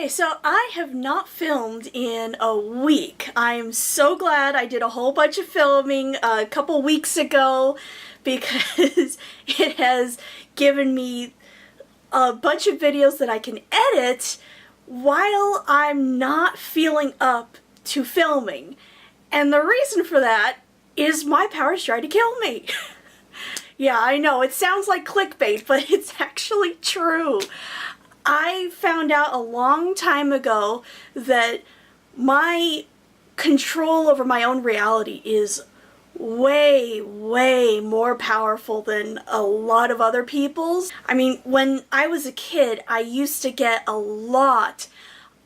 Okay, so I have not filmed in a week. I'm so glad I did a whole bunch of filming a couple weeks ago because it has given me a bunch of videos that I can edit while I'm not feeling up to filming. And the reason for that is my powers try to kill me. Yeah, I know, it sounds like clickbait, but it's actually true. I found out a long time ago that my control over my own reality is way, way more powerful than a lot of other people's. I mean, when I was a kid, I used to get a lot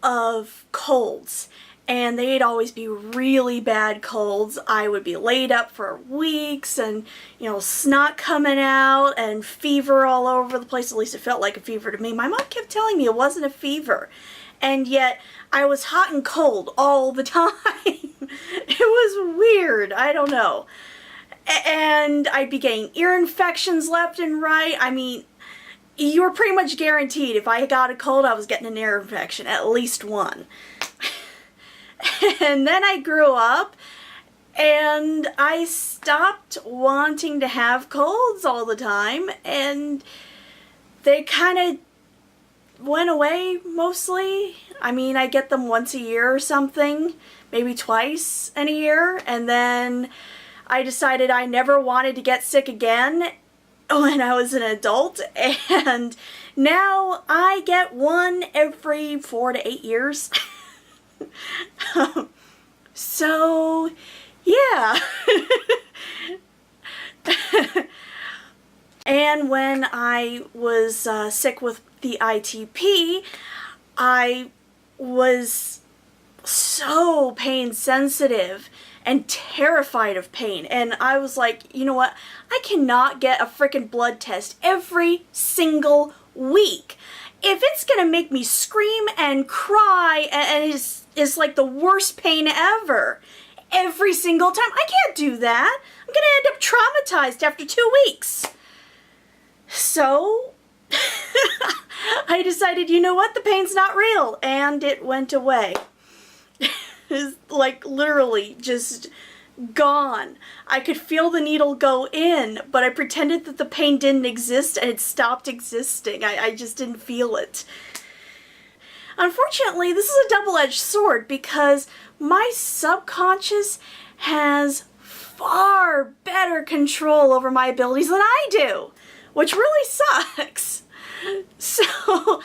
of colds, and they'd always be really bad colds. I would be laid up for weeks and, you know, snot coming out and fever all over the place. At least it felt like a fever to me. My mom kept telling me it wasn't a fever, and yet I was hot and cold all the time. It was weird. I don't know. And I'd be getting ear infections left and right. I mean, you were pretty much guaranteed if I got a cold, I was getting an ear infection, at least one. And then I grew up and I stopped wanting to have colds all the time, and they kind of went away mostly. I mean, I get them once a year or something, maybe twice in a year, and then I decided I never wanted to get sick again when I was an adult, and now I get one every 4 to 8 years. So, yeah. And when I was sick with the ITP, I was so pain sensitive and terrified of pain. And I was like, you know what? I cannot get a freaking blood test every single week. If it's gonna make me scream and cry and is like the worst pain ever every single time, I can't do that. I'm gonna end up traumatized after 2 weeks. So I decided, you know what, the pain's not real, and it went away. It's like literally just gone. I could feel the needle go in, but I pretended that the pain didn't exist and it stopped existing. I just didn't feel it. Unfortunately, this is a double-edged sword because my subconscious has far better control over my abilities than I do, which really sucks. So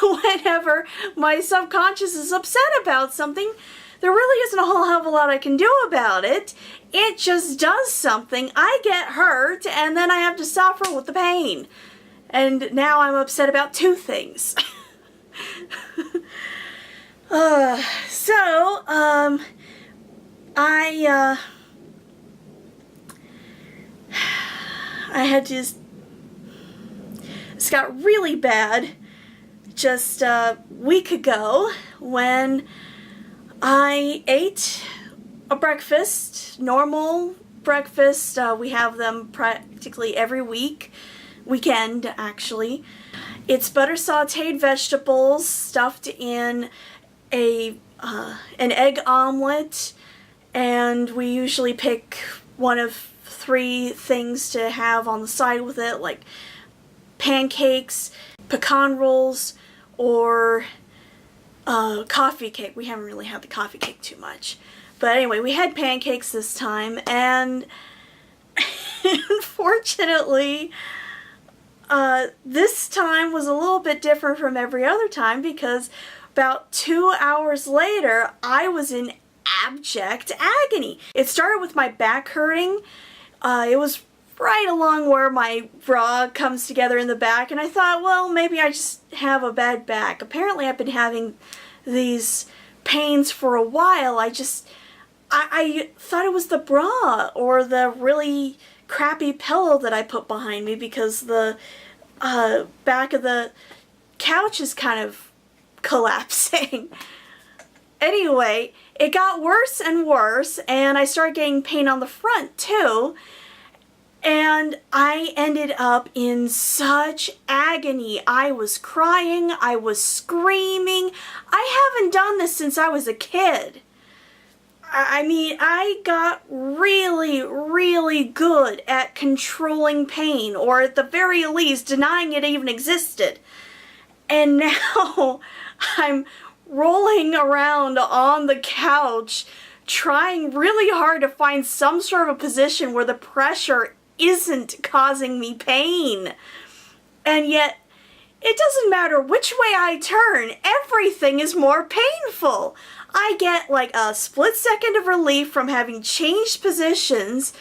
whenever my subconscious is upset about something, there really isn't a whole hell of a lot I can do about it. It just does something, I get hurt, and then I have to suffer with the pain. And now I'm upset about 2 things. I had to this got really bad just a week ago when I ate a breakfast, normal breakfast. We have them practically every weekend actually. It's butter sauteed vegetables stuffed in an egg omelet, and we usually pick one of 3 things to have on the side with it, like pancakes, pecan rolls, or coffee cake. We haven't really had the coffee cake too much. But anyway, we had pancakes this time, and unfortunately, this time was a little bit different from every other time because about 2 hours later, I was in abject agony. It started with my back hurting. It was right along where my bra comes together in the back, and I thought, well, maybe I just have a bad back. Apparently I've been having these pains for a while. I thought it was the bra or the really crappy pillow that I put behind me because the back of the couch is kind of collapsing. Anyway, it got worse and worse, and I started getting pain on the front too. And I ended up in such agony. I was crying, I was screaming. I haven't done this since I was a kid. I mean, I got really, really good at controlling pain, or at the very least, denying it even existed. And now I'm rolling around on the couch, trying really hard to find some sort of a position where the pressure isn't causing me pain. And yet, it doesn't matter which way I turn, everything is more painful. I get like a split second of relief from having changed positions,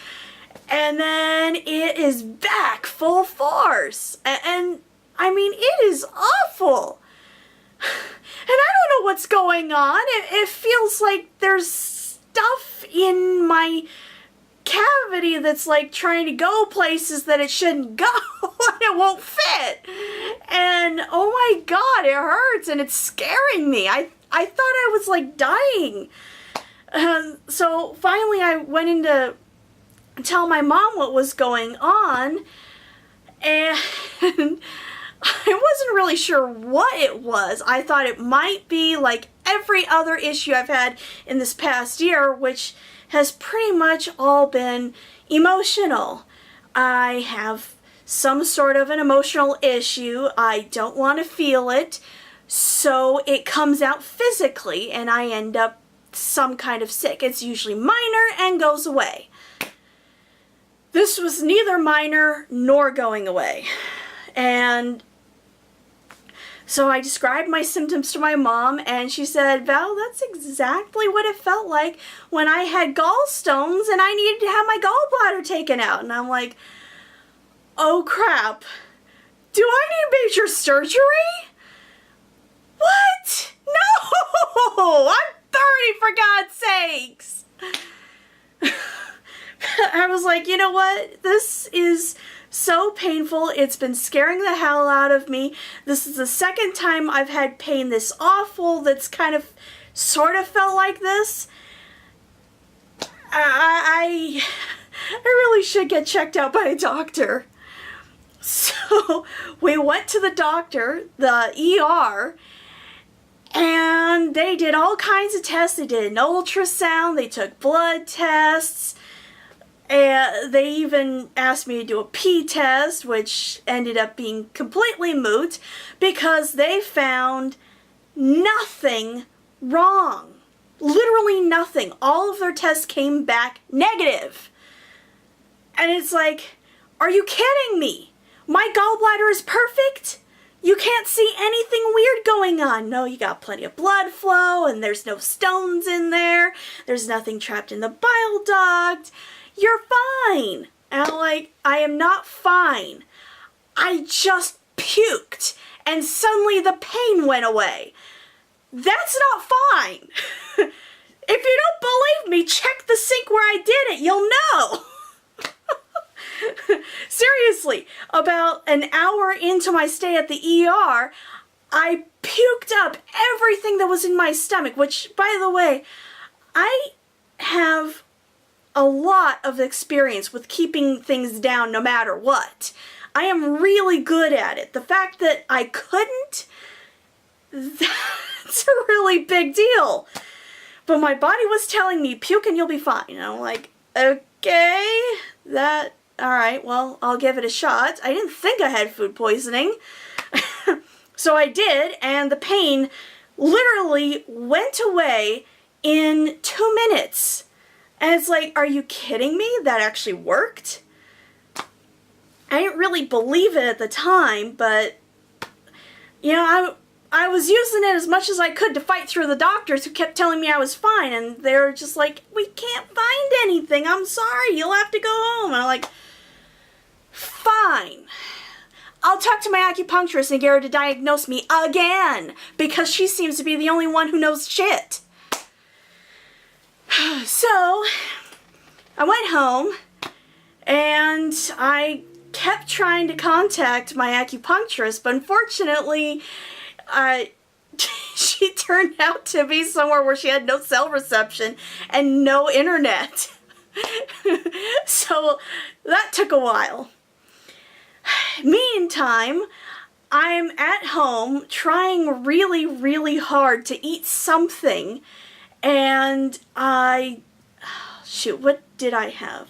and then it is back full force. And I mean, it is awful. And I don't know what's going on. It feels like there's stuff in my cavity that's like trying to go places that it shouldn't go and it won't fit. And oh my god, it hurts and it's scaring me. I thought I was like dying. So finally I went in to tell my mom what was going on, and I wasn't really sure what it was. I thought it might be like every other issue I've had in this past year, which has pretty much all been emotional. I have some sort of an emotional issue. I don't want to feel it, so it comes out physically and I end up some kind of sick. It's usually minor and goes away. This was neither minor nor going away. And so I described my symptoms to my mom, and she said, Val, that's exactly what it felt like when I had gallstones and I needed to have my gallbladder taken out. And I'm like, oh crap, do I need major surgery? What? No! I'm 30, for God's sakes! I was like, you know what? This is so painful. It's been scaring the hell out of me. This is the second time I've had pain this awful that's kind of sort of felt like this. I really should get checked out by a doctor. So we went to the doctor, the ER, and they did all kinds of tests. They did an ultrasound, they took blood tests, and they even asked me to do a pee test, which ended up being completely moot because they found nothing wrong. Literally nothing. All of their tests came back negative. And it's like, are you kidding me? My gallbladder is perfect? You can't see anything weird going on. No, you got plenty of blood flow and there's no stones in there. There's nothing trapped in the bile duct. You're fine. And I'm like, I am not fine. I just puked and suddenly the pain went away. That's not fine. If you don't believe me, check the sink where I did it. You'll know. Seriously, about an hour into my stay at the ER, I puked up everything that was in my stomach, which, by the way, I have a lot of experience with keeping things down no matter what. I am really good at it. The fact that I couldn't, that's a really big deal. But my body was telling me, puke and you'll be fine. And I'm like, okay, alright, well, I'll give it a shot. I didn't think I had food poisoning. So I did, and the pain literally went away in 2 minutes. And it's like, are you kidding me? That actually worked? I didn't really believe it at the time, but, you know, I was using it as much as I could to fight through the doctors who kept telling me I was fine, and they were just like, we can't find anything, I'm sorry, you'll have to go home. And I'm like, fine. I'll talk to my acupuncturist and get her to diagnose me again, because she seems to be the only one who knows shit. So, I went home, and I kept trying to contact my acupuncturist, but unfortunately, she turned out to be somewhere where she had no cell reception and no internet. So that took a while. Meantime, I'm at home trying really, really hard to eat something, and shoot, what did I have?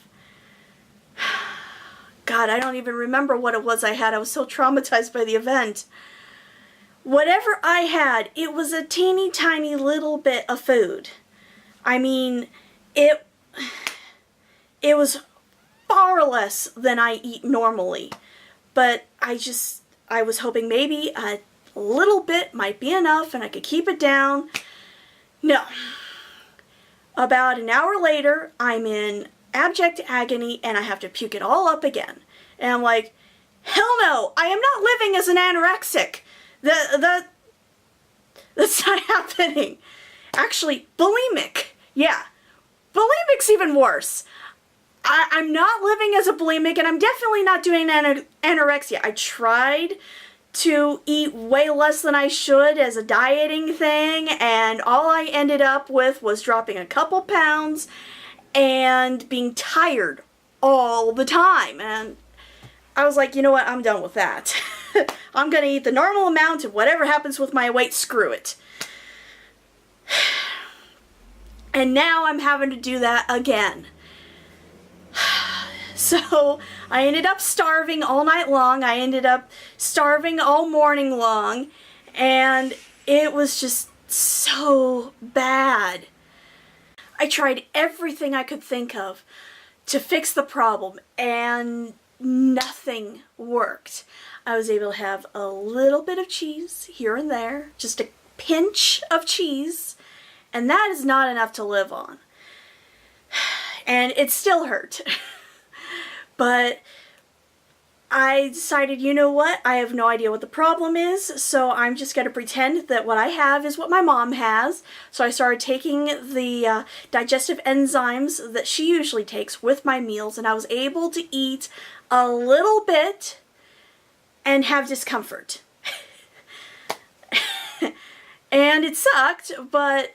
God, I don't even remember what it was I had. I was so traumatized by the event. Whatever I had, it was a teeny tiny little bit of food. I mean, it was far less than I eat normally. But I was hoping maybe a little bit might be enough and I could keep it down. No. About an hour later, I'm in abject agony and I have to puke it all up again. And I'm like, hell no, I am not living as an anorexic. That's not happening. Actually, bulimic. Yeah. Bulimic's even worse. I'm not living as a bulimic, and I'm definitely not doing anorexia. I tried to eat way less than I should as a dieting thing, and all I ended up with was dropping a couple pounds and being tired all the time. And I was like, you know what, I'm done with that. I'm gonna eat the normal amount, and whatever happens with my weight, screw it. And now I'm having to do that again. So I ended up starving all night long. I ended up starving all morning long. And it was just so bad. I tried everything I could think of to fix the problem, and nothing worked. I was able to have a little bit of cheese here and there, just a pinch of cheese, and that is not enough to live on. And it still hurt. But I decided, you know what, I have no idea what the problem is, so I'm just going to pretend that what I have is what my mom has. So I started taking the digestive enzymes that she usually takes with my meals, and I was able to eat a little bit and have discomfort. And it sucked, but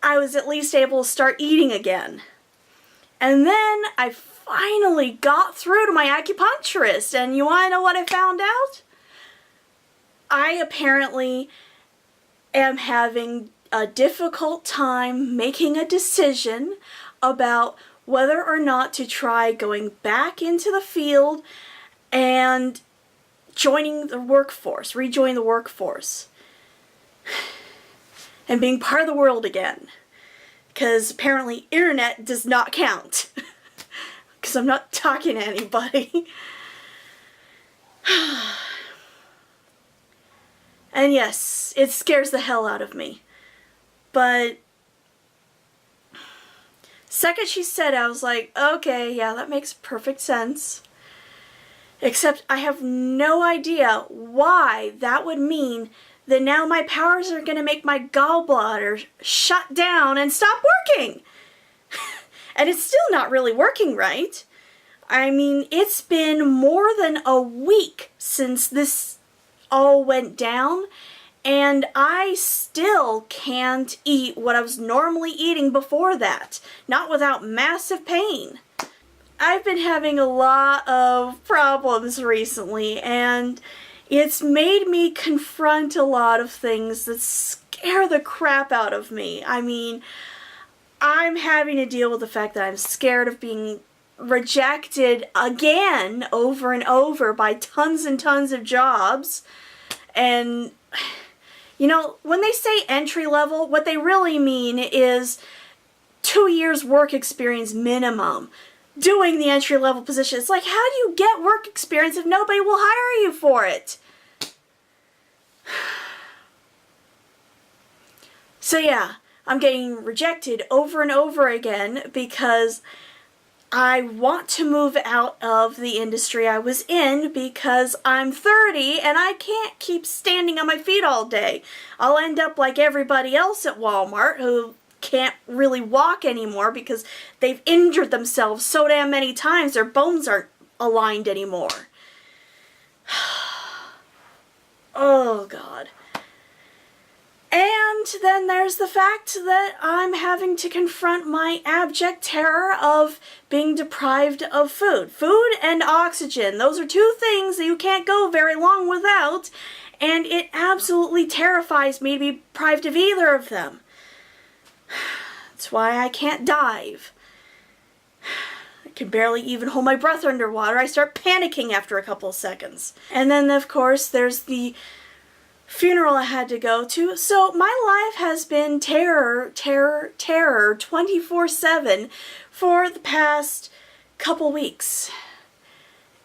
I was at least able to start eating again. And then I finally got through to my acupuncturist, and you want to know what I found out? I apparently am having a difficult time making a decision about whether or not to try going back into the field and joining the workforce, rejoining the workforce, and being part of the world again. Because apparently internet does not count. Because I'm not talking to anybody. And yes, it scares the hell out of me. But second she said it, I was like, okay, yeah, that makes perfect sense. Except I have no idea why that would mean that now my powers are going to make my gallbladder shut down and stop working. And it's still not really working right. I mean, it's been more than a week since this all went down, and I still can't eat what I was normally eating before that. Not without massive pain. I've been having a lot of problems recently, and it's made me confront a lot of things that scare the crap out of me. I mean, I'm having to deal with the fact that I'm scared of being rejected again over and over by tons and tons of jobs. And, you know, when they say entry level, what they really mean is 2 years work experience minimum doing the entry level position. It's like, how do you get work experience if nobody will hire you for it? So yeah, I'm getting rejected over and over again because I want to move out of the industry I was in because I'm 30 and I can't keep standing on my feet all day. I'll end up like everybody else at Walmart who can't really walk anymore because they've injured themselves so damn many times their bones aren't aligned anymore. Oh God. And then there's the fact that I'm having to confront my abject terror of being deprived of food. Food and oxygen. Those are two things that you can't go very long without, and it absolutely terrifies me to be deprived of either of them. That's why I can't dive. I can barely even hold my breath underwater. I start panicking after a couple of seconds. And then, of course, there's the funeral I had to go to. So my life has been terror 24/7 for the past couple weeks.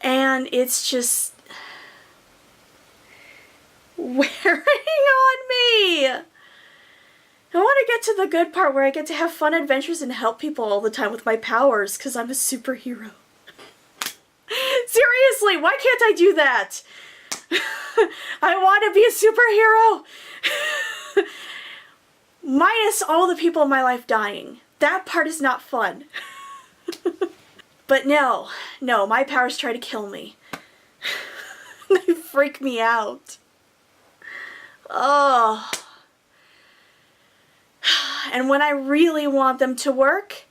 And it's just wearing on me. I want to get to the good part where I get to have fun adventures and help people all the time with my powers, because I'm a superhero. Seriously, why can't I do that? I want to be a superhero! Minus all the people in my life dying. That part is not fun. But no, my powers try to kill me. They freak me out. Oh. And when I really want them to work,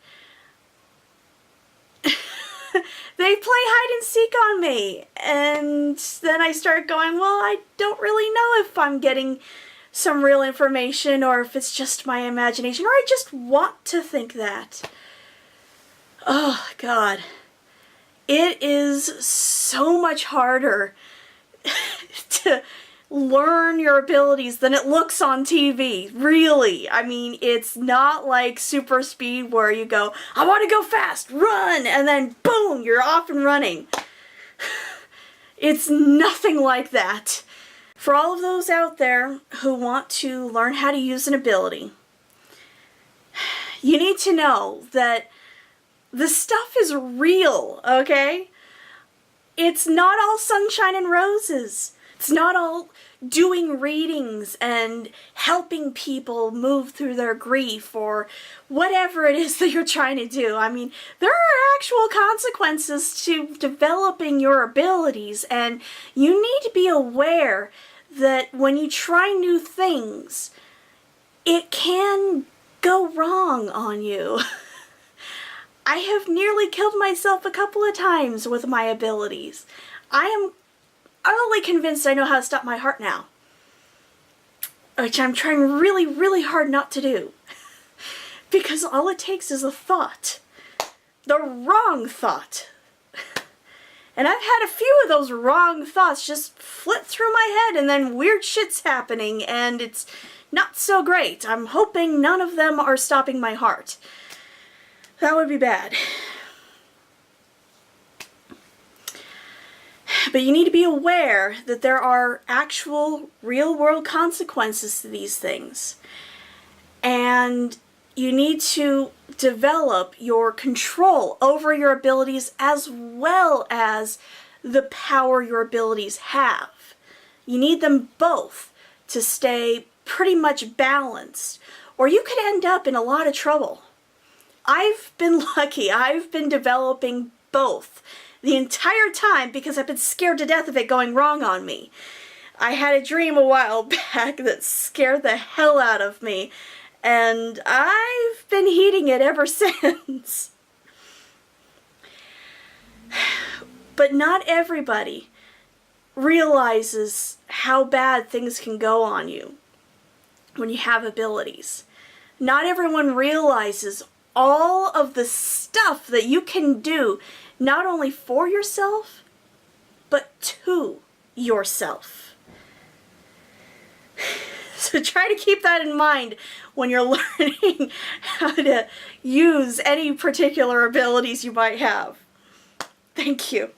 they play hide and seek on me. And then I start going, well, I don't really know if I'm getting some real information or if it's just my imagination, or I just want to think that. Oh, God. It is so much harder to learn your abilities than it looks on TV. Really. I mean, it's not like Super Speed where you go, I want to go fast, run, and then boom, you're off and running. It's nothing like that. For all of those out there who want to learn how to use an ability, you need to know that the stuff is real, okay? It's not all sunshine and roses. It's not all doing readings and helping people move through their grief or whatever it is that you're trying to do. I mean, there are actual consequences to developing your abilities, and you need to be aware that when you try new things, it can go wrong on you. I have nearly killed myself a couple of times with my abilities. I am utterly convinced I know how to stop my heart now, which I'm trying really, really hard not to do. Because all it takes is a thought. The wrong thought. And I've had a few of those wrong thoughts just flit through my head, and then weird shit's happening, and it's not so great. I'm hoping none of them are stopping my heart. That would be bad. But you need to be aware that there are actual real-world consequences to these things. And you need to develop your control over your abilities as well as the power your abilities have. You need them both to stay pretty much balanced, or you could end up in a lot of trouble. I've been lucky. I've been developing both the entire time because I've been scared to death of it going wrong on me. I had a dream a while back that scared the hell out of me, and I've been heeding it ever since. But not everybody realizes how bad things can go on you when you have abilities. Not everyone realizes all of the stuff that you can do, not only for yourself, but to yourself. So try to keep that in mind when you're learning how to use any particular abilities you might have. Thank you.